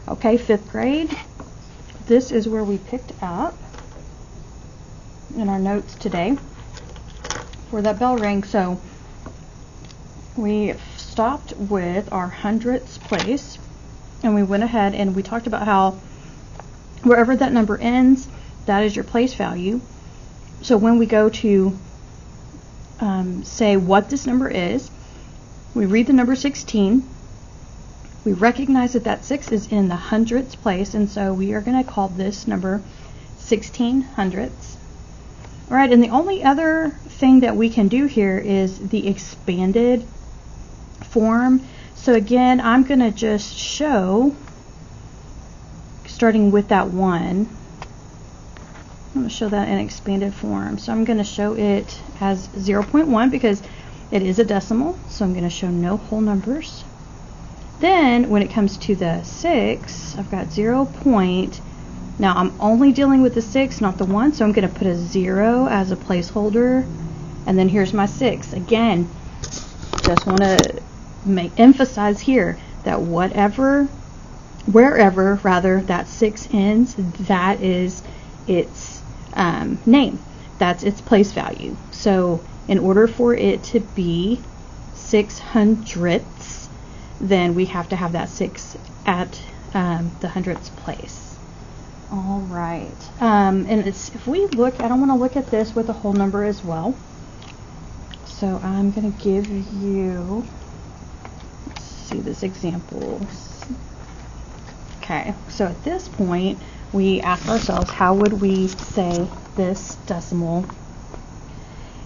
Okay, 5th grade. This is where we picked up in our notes today for that bell ring. So we stopped with our hundredths place, and we went ahead and we talked about how wherever that number ends, that is your place value. So when we go to say what this number is, we read the number 16. We recognize that that 6 is in the hundredths place, and so we are going to call this number 16 hundredths. All right, and the only other thing that we can do here is the expanded form. So again, I'm going to just show, starting with that 1, I'm going to show that in expanded form. So I'm going to show it as 0.1 because it is a decimal, so I'm going to show no whole numbers. Then when it comes to the 6, I've got 0. Now I'm only dealing with the 6, not the 1, so I'm going to put a 0 as a placeholder, and then here's my 6. Again, just want to emphasize here that wherever that 6 ends, that is its name. That's its place value. So in order for it to be 600ths, then we have to have that 6 at the hundredths place. All right. And if we look, I don't want to look at this with a whole number as well. So I'm going to give you, let's see this example. Okay, so at this point, we ask ourselves, how would we say this decimal?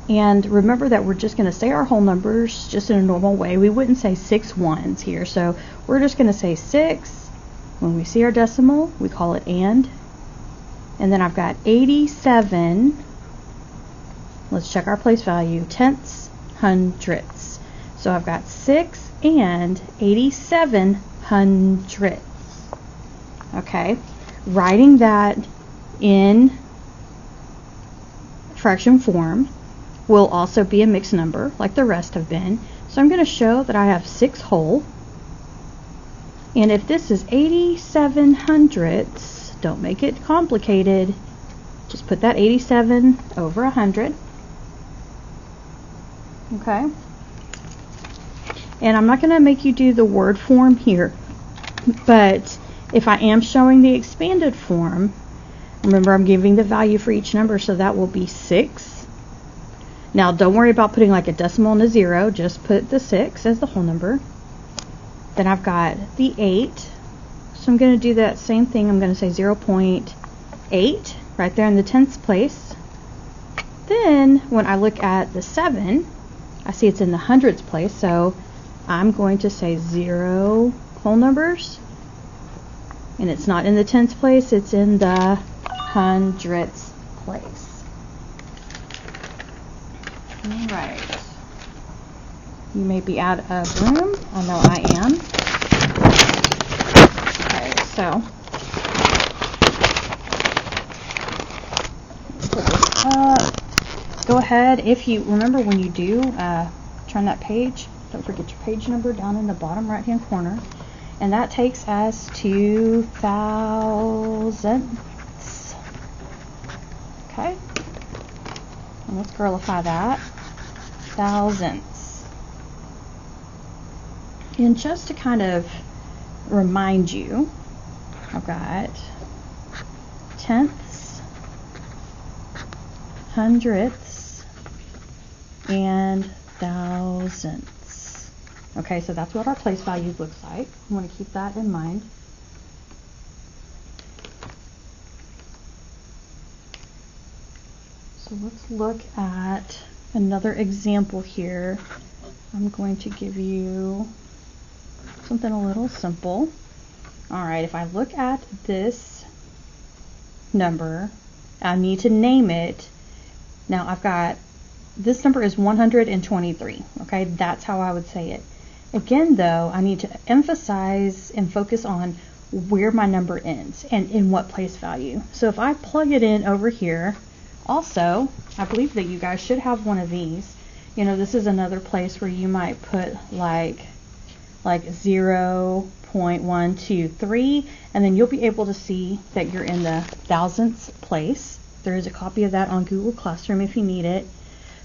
And remember that we're just going to say our whole numbers just in a normal way. We wouldn't say 6 ones here. So we're just going to say 6. When we see our decimal, we call it and. And then I've got 87. Let's check our place value. Tenths, hundredths. So I've got 6 and 87 hundredths. Okay. Writing that in fraction form will also be a mixed number like the rest have been. So I'm going to show that I have 6 whole. And if this is 87 hundredths, don't make it complicated. Just put that 87 over 100. Okay. And I'm not going to make you do the word form here, but if I am showing the expanded form, remember I'm giving the value for each number, so that will be 6. Now don't worry about putting like a decimal and a 0, just put the 6 as the whole number. Then I've got the 8, so I'm going to do that same thing. I'm going to say 0.8 right there in the tenths place. Then when I look at the 7, I see it's in the hundredths place, so I'm going to say 0 whole numbers. And it's not in the tenths place, it's in the hundredths place. Alright. You may be out of room. I know I am. Okay, so put this up. Go ahead, if you remember when you do turn that page, don't forget your page number down in the bottom right hand corner. And that takes us to thousandths. Okay. And let's girlify that. Thousandths. And just to kind of remind you, I've got tenths, hundredths, and thousandths. Okay, so that's what our place value looks like. I want to keep that in mind. So let's look at another example here. I'm going to give you something a little simple. All right, if I look at this number, I need to name it. Now I've got, this number is 123. Okay, that's how I would say it. Again, though, I need to emphasize and focus on where my number ends and in what place value. So if I plug it in over here, also, I believe that you guys should have one of these. You know, this is another place where you might put like like 0.123, and then you'll be able to see that you're in the thousandths place. There is a copy of that on Google Classroom if you need it.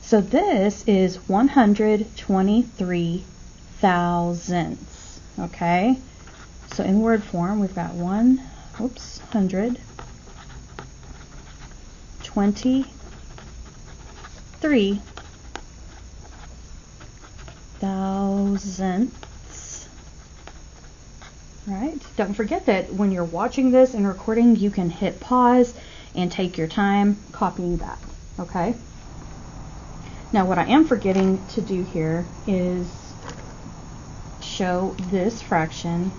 So this is 123 thousandths, okay? So in word form, we've got 123 thousandths, right? Don't forget that when you're watching this and recording, you can hit pause and take your time copying that, okay? Now what I am forgetting to do here is show this fraction,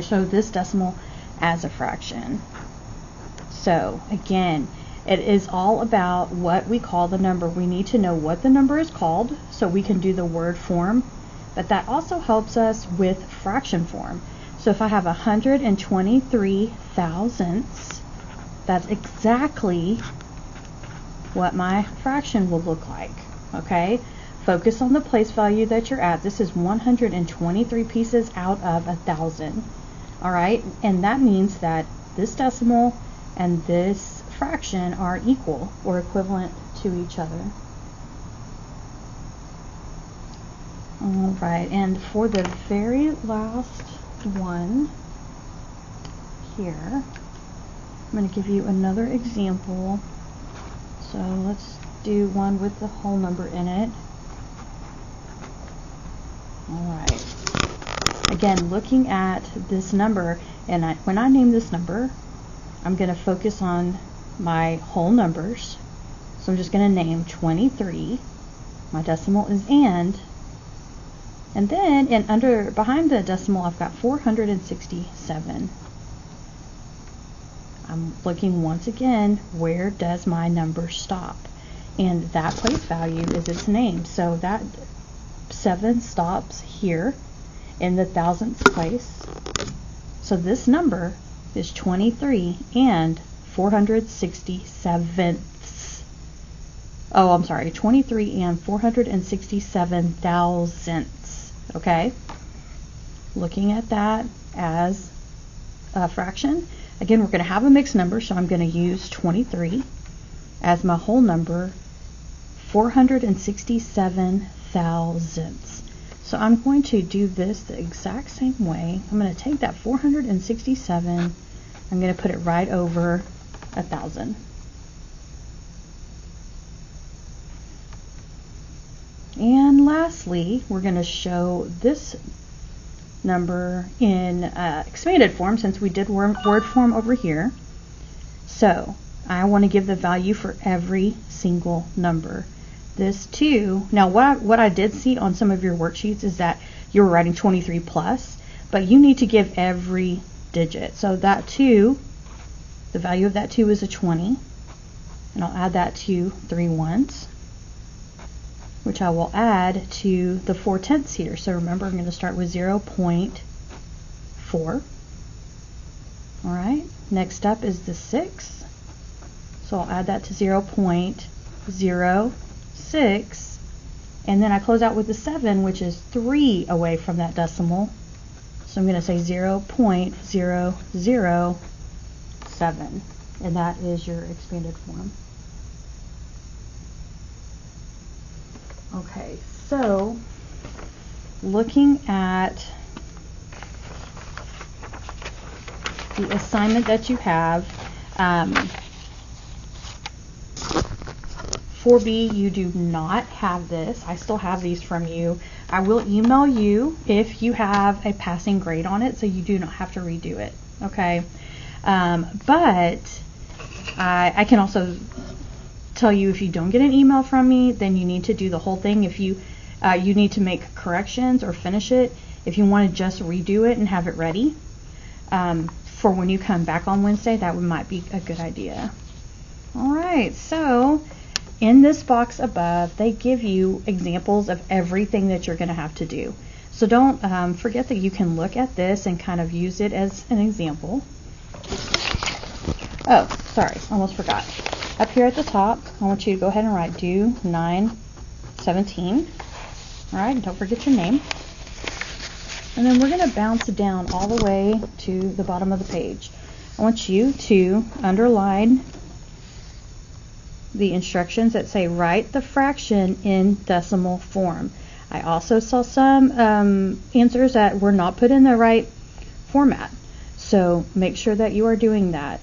show this decimal as a fraction. So again, it is all about what we call the number. We need to know what the number is called so we can do the word form, but that also helps us with fraction form. So if I have 123 thousandths, that's exactly what my fraction will look like, okay? Focus on the place value that you're at. This is 123 pieces out of 1,000, all right? And that means that this decimal and this fraction are equal or equivalent to each other. All right, and for the very last one here, I'm going to give you another example. So let's do one with the whole number in it. All right. Again, looking at this number, and when I name this number, I'm going to focus on my whole numbers. So I'm just going to name 23. My decimal is and then behind the decimal, I've got 467. I'm looking once again, where does my number stop? And that place value is its name. So that 7 stops here in the thousandths place. So this number is 23 and 467ths. Oh, I'm sorry, 23 and 467 thousandths. Okay? Looking at that as a fraction. Again, we're going to have a mixed number, so I'm going to use 23 as my whole number, 467 thousandths. So I'm going to do this the exact same way. I'm going to take that 467, I'm going to put it right over 1,000. And lastly, we're going to show this number in expanded form since we did word form over here. So I want to give the value for every single number. This 2, now what I did see on some of your worksheets is that you were writing 23 plus, but you need to give every digit. So that 2, the value of that 2 is a 20, and I'll add that to 3 ones, which I will add to the 4/10ths here. So remember, I'm going to start with 0.4. All right, next up is the 6. So I'll add that to 0.06, and then I close out with the 7, which is 3 away from that decimal. So I'm going to say 0.007, and that is your expanded form. Okay, so looking at the assignment that you have, 4B, you do not have this. I still have these from you. I will email you if you have a passing grade on it, so you do not have to redo it, okay? But I can also tell you, if you don't get an email from me, then you need to do the whole thing. If you need to make corrections or finish it, if you want to just redo it and have it ready for when you come back on Wednesday, that might be a good idea. All right, so in this box above, they give you examples of everything that you're going to have to do. So don't forget that you can look at this and kind of use it as an example. Oh, sorry, almost forgot. Up here at the top, I want you to go ahead and write due 9/17. All right, don't forget your name. And then we're going to bounce down all the way to the bottom of the page. I want you to underline the instructions that say write the fraction in decimal form. I also saw some answers that were not put in the right format. So make sure that you are doing that.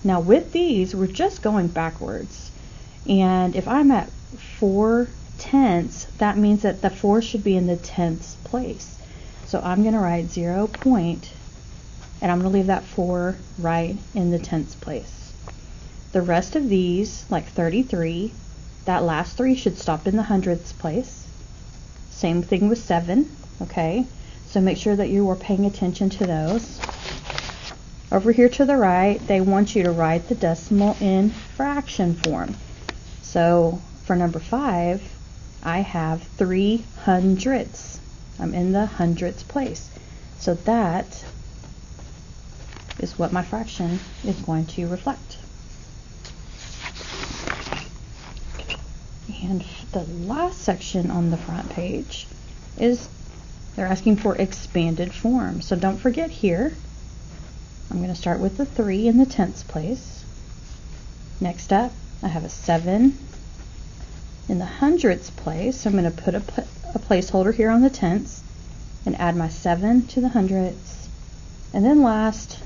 Now with these, we're just going backwards. And if I'm at 4/10, that means that the 4 should be in the tenths place. So I'm going to write 0 point, and I'm going to leave that 4 right in the tenths place. The rest of these, like 33, that last 3 should stop in the hundredths place. Same thing with 7, okay? So make sure that you are paying attention to those. Over here to the right, they want you to write the decimal in fraction form. So for number 5, I have 3 hundredths. I'm in the hundredths place. So that is what my fraction is going to reflect. And the last section on the front page is they're asking for expanded form. So don't forget here, I'm going to start with the 3 in the tenths place. Next up, I have a 7 in the hundredths place. So I'm going to put a placeholder here on the tenths and add my 7 to the hundredths. And then last,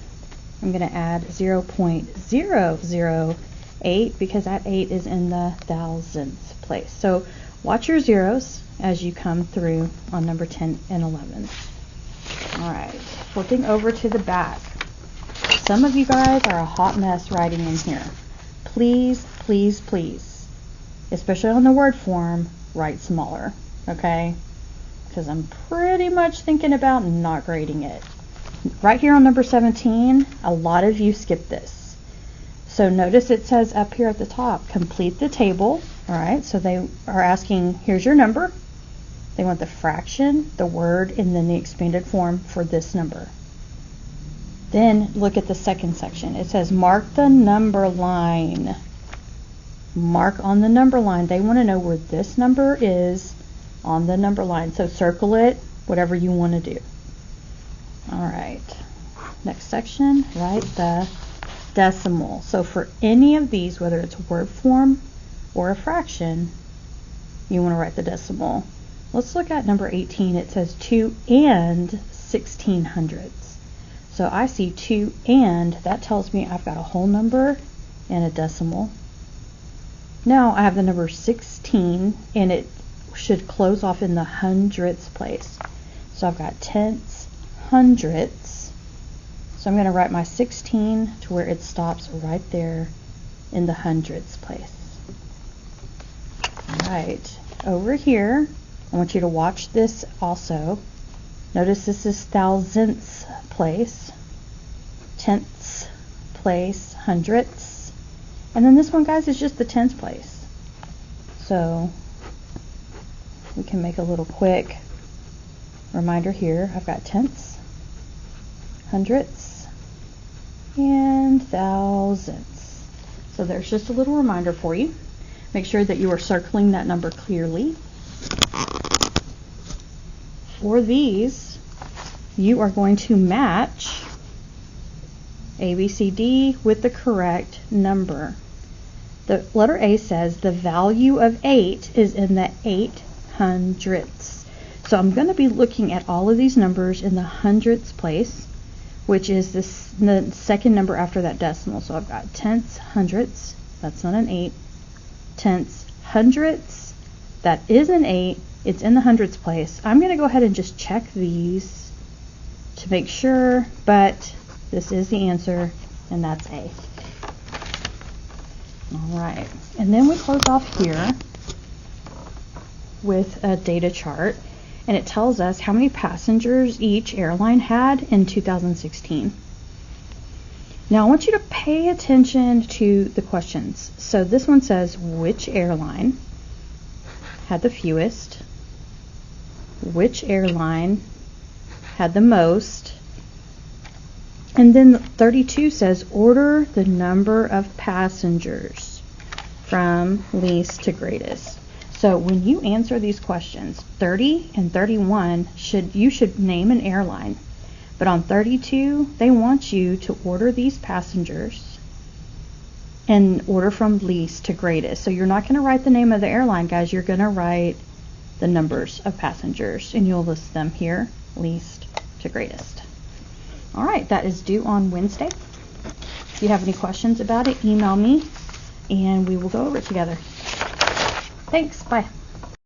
I'm going to add 0.008 because that 8 is in the thousandths place. So watch your zeros as you come through on number 10 and 11. All right, flipping over to the back. Some of you guys are a hot mess writing in here. Please, please, please, especially on the word form, write smaller, okay? Because I'm pretty much thinking about not grading it. Right here on number 17, a lot of you skipped this. So notice it says up here at the top, complete the table. All right, so they are asking, here's your number. They want the fraction, the word, and then the expanded form for this number. Then look at the second section. It says mark the number line. Mark on the number line. They want to know where this number is on the number line. So circle it, whatever you want to do. All right, next section, write the decimal. So for any of these, whether it's word form or a fraction, you want to write the decimal. Let's look at number 18. It says 2 and 1600ths. So I see 2 and, that tells me I've got a whole number and a decimal. Now I have the number 16 and it should close off in the hundredths place. So I've got tenths, hundredths. So I'm going to write my 16 to where it stops right there in the hundredths place. All right, over here, I want you to watch this also. Notice this is thousandths place, tenths place, hundredths. And then this one, guys, is just the tenths place. So we can make a little quick reminder here. I've got tenths, hundredths, and thousandths. So there's just a little reminder for you. Make sure that you are circling that number clearly. For these, you are going to match A, B, C, D with the correct number. The letter A says the value of 8 is in the 800ths. So I'm going to be looking at all of these numbers in the hundredths place, which is the second number after that decimal. So I've got tenths, hundredths, that's not an 8. Tenths, hundredths, that is an 8. It's in the hundredths place. I'm going to go ahead and just check these to make sure, but this is the answer, and that's A. All right, and then we close off here with a data chart, and it tells us how many passengers each airline had in 2016. Now I want you to pay attention to the questions. So this one says, which airline had the fewest? Which airline had the most? And then 32 says, order the number of passengers from least to greatest. So when you answer these questions, 30 and 31, you should name an airline. But on 32, they want you to order these passengers and order from least to greatest. So you're not going to write the name of the airline, guys. You're going to write the numbers of passengers, and you'll list them here, least to greatest. All right, that is due on Wednesday. If you have any questions about it, email me, and we will go over it together. Thanks. Bye.